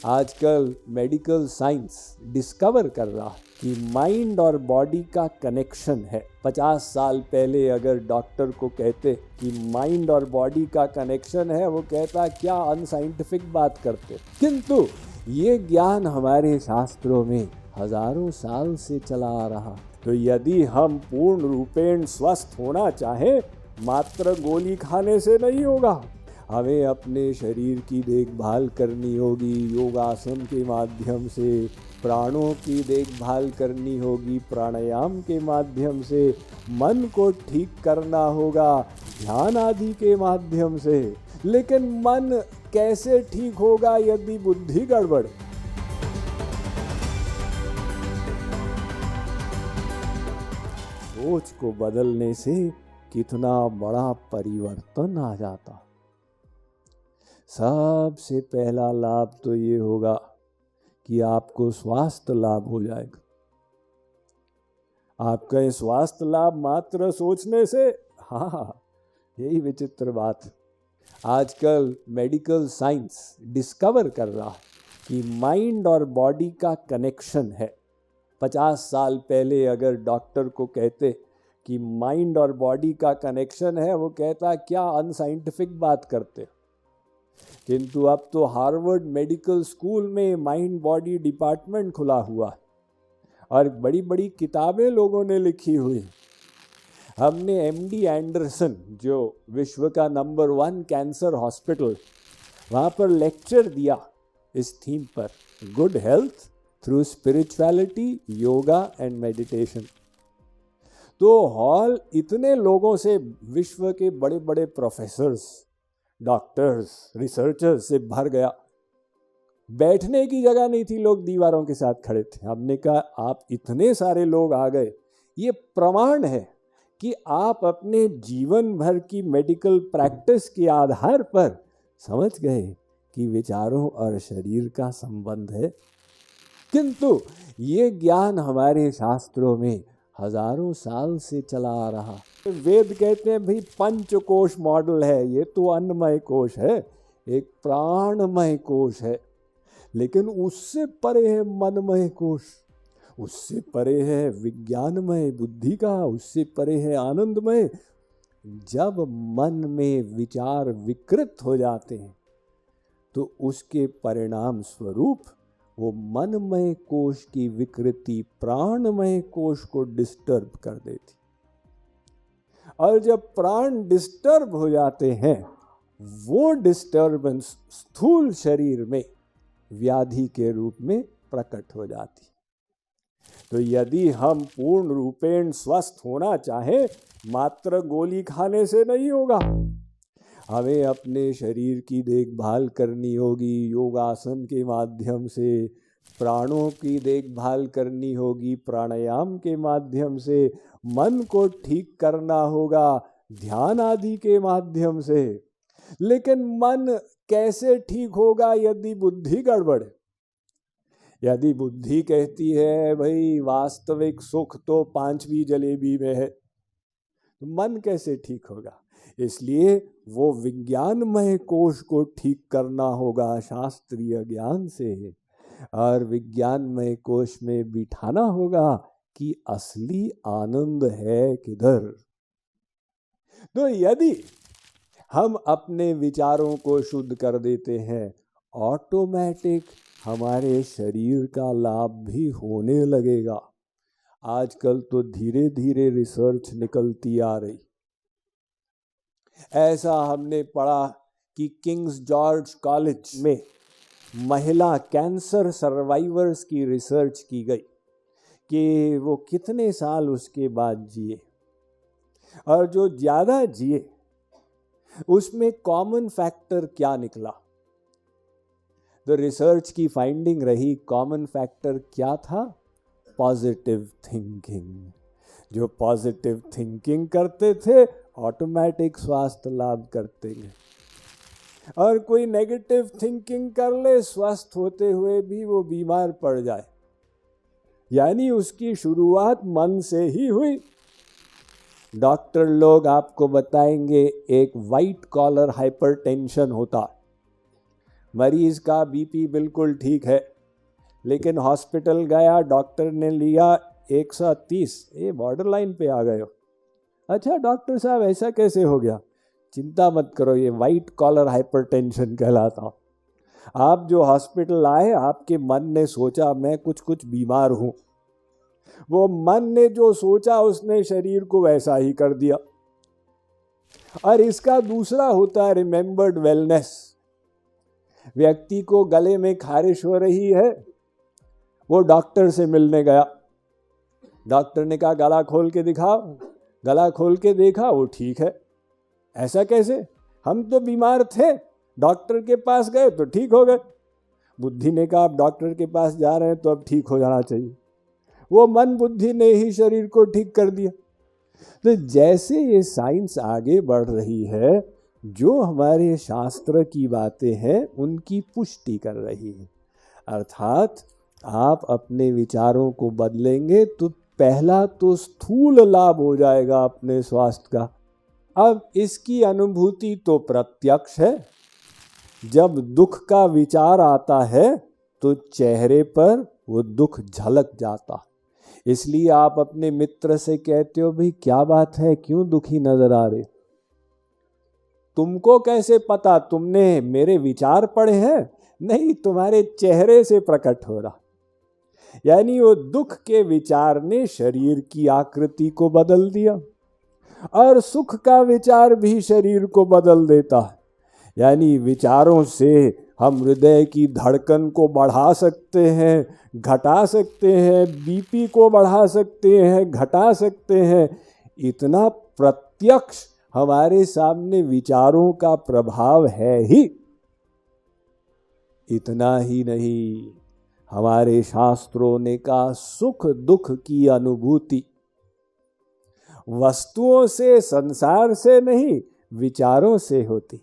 आजकल medical science discover कर रहा है कि माइंड और बॉडी का कनेक्शन है। 50 साल पहले अगर डॉक्टर को कहते कि माइंड और बॉडी का कनेक्शन है, वो कहता क्या अनसाइंटिफिक बात करते। किंतु ये ज्ञान हमारे शास्त्रों में हजारों साल से चला आ रहा। तो यदि हम पूर्ण रूपेण स्वस्थ होना चाहें, मात्र गोली खाने से नहीं होगा। हमें अपने शरीर की देखभाल करनी होगी योगासन के माध्यम से, प्राणों की देखभाल करनी होगी प्राणायाम के माध्यम से, मन को ठीक करना होगा ध्यान आदि के माध्यम से। लेकिन मन कैसे ठीक होगा यदि बुद्धि गड़बड़? सोच को बदलने से कितना बड़ा परिवर्तन आ जाता। सबसे पहला लाभ तो ये होगा कि आपको स्वास्थ्य लाभ हो जाएगा। आपका स्वास्थ्य लाभ मात्र सोचने से, हाँ, यही विचित्र बात। आजकल मेडिकल साइंस डिस्कवर कर रहा है कि माइंड और बॉडी का कनेक्शन है। 50 साल पहले अगर डॉक्टर को कहते कि माइंड और बॉडी का कनेक्शन है, वो कहता क्या अनसाइंटिफिक बात करते। किंतु अब तो हार्वर्ड मेडिकल स्कूल में माइंड बॉडी डिपार्टमेंट खुला हुआ और बड़ी बड़ी किताबें लोगों ने लिखी हुई। हमने MD एंडरसन, जो विश्व का नंबर 1 कैंसर हॉस्पिटल, वहाँ पर लेक्चर दिया इस थीम पर, good health through spirituality, yoga and meditation. तो हॉल इतने लोगों से, विश्व के बड़े बड़े प्रोफेसर्स, डॉक्टर्स, रिसर्चर्स से भर गया। बैठने की जगह नहीं थी, लोग दीवारों के साथ खड़े थे। हमने कहा आप इतने सारे लोग आ गए, ये प्रमाण है कि आप अपने जीवन भर की मेडिकल प्रैक्टिस के आधार पर समझ गए कि विचारों और शरीर का संबंध है। किंतु ये ज्ञान हमारे शास्त्रों में हजारों साल से चला आ रहा। वेद कहते हैं भाई पंचकोश मॉडल है, ये तो अन्नमय कोश है, एक प्राणमय कोश है, लेकिन उससे परे है मनमय कोश, उससे परे है विज्ञानमय बुद्धि का, उससे परे है आनंदमय। जब मन में विचार विकृत हो जाते हैं तो उसके परिणाम स्वरूप वो मनमय कोश की विकृति प्राणमय कोश को डिस्टर्ब कर देती। और जब प्राण डिस्टर्ब हो जाते हैं, वो डिस्टर्बेंस स्थूल शरीर में व्याधि के रूप में प्रकट हो जाती। तो यदि हम पूर्ण रूपेण स्वस्थ होना चाहें, मात्र गोली खाने से नहीं होगा। हमें अपने शरीर की देखभाल करनी होगी योगासन के माध्यम से, प्राणों की देखभाल करनी होगी प्राणायाम के माध्यम से, मन को ठीक करना होगा ध्यान आदि के माध्यम से। लेकिन मन कैसे ठीक होगा यदि बुद्धि गड़बड़? यदि बुद्धि कहती है भाई वास्तविक सुख तो 5वीं जलेबी में है, तो मन कैसे ठीक होगा? इसलिए वो विज्ञानमय कोश को ठीक करना होगा शास्त्रीय ज्ञान से, और विज्ञानमय कोश में बिठाना होगा कि असली आनंद है किधर। तो यदि हम अपने विचारों को शुद्ध कर देते हैं, ऑटोमेटिक हमारे शरीर का लाभ भी होने लगेगा। आजकल तो धीरे धीरे रिसर्च निकलती आ रही। ऐसा हमने पढ़ा कि किंग्स जॉर्ज कॉलेज में महिला कैंसर सर्वाइवर्स की रिसर्च की गई कि वो कितने साल उसके बाद जिए, और जो ज़्यादा जिए उसमें कॉमन फैक्टर क्या निकला। तो रिसर्च की फाइंडिंग रही, कॉमन फैक्टर क्या था? Positive thinking. जो पॉजिटिव थिंकिंग करते थे ऑटोमेटिक स्वास्थ्य लाभ करते हैं, और कोई नेगेटिव थिंकिंग कर ले, स्वस्थ होते हुए भी वो बीमार पड़ जाए। यानी उसकी शुरुआत मन से ही हुई। डॉक्टर लोग आपको बताएंगे एक वाइट कॉलर हाइपरटेंशन होता, मरीज का बीपी बिल्कुल ठीक है, लेकिन हॉस्पिटल गया, डॉक्टर ने लिया 130, ये बॉर्डर लाइन पे आ गए हो। अच्छा डॉक्टर साहब ऐसा कैसे हो गया? चिंता मत करो, ये वाइट कॉलर हाइपरटेंशन कहलाता। आप जो हॉस्पिटल आए, आपके मन ने सोचा मैं कुछ बीमार हूं, वो मन ने जो सोचा उसने शरीर को वैसा ही कर दिया। और इसका दूसरा होता है रिमेंबर्ड वेलनेस। व्यक्ति को गले में खारिश हो रही है, वो डॉक्टर से मिलने गया, डॉक्टर ने कहा गला खोल के दिखाओ, गला खोल के देखा, वो ठीक है। ऐसा कैसे? हम तो बीमार थे, डॉक्टर के पास गए तो ठीक हो गए। बुद्धि ने कहा आप डॉक्टर के पास जा रहे हैं तो अब ठीक हो जाना चाहिए। वो मन बुद्धि ने ही शरीर को ठीक कर दिया। तो जैसे ये साइंस आगे बढ़ रही है, जो हमारे शास्त्र की बातें हैं उनकी पुष्टि कर रही है। अर्थात आप अपने विचारों को बदलेंगे तो पहला तो स्थूल लाभ हो जाएगा अपने स्वास्थ्य का। अब इसकी अनुभूति तो प्रत्यक्ष है। जब दुख का विचार आता है तो चेहरे पर वो दुख झलक जाता। इसलिए आप अपने मित्र से कहते हो भाई क्या बात है, क्यों दुखी नजर आ रहे? तुमको कैसे पता? तुमने मेरे विचार पढ़े हैं? नहीं, तुम्हारे चेहरे से प्रकट हो रहा। यानी वो दुख के विचार ने शरीर की आकृति को बदल दिया, और सुख का विचार भी शरीर को बदल देता है। यानी विचारों से हम हृदय की धड़कन को बढ़ा सकते हैं, घटा सकते हैं, बीपी को बढ़ा सकते हैं, घटा सकते हैं। इतना प्रत्यक्ष हमारे सामने विचारों का प्रभाव है ही। इतना ही नहीं, हमारे शास्त्रों ने कहा सुख दुख की अनुभूति वस्तुओं से, संसार से नहीं, विचारों से होती।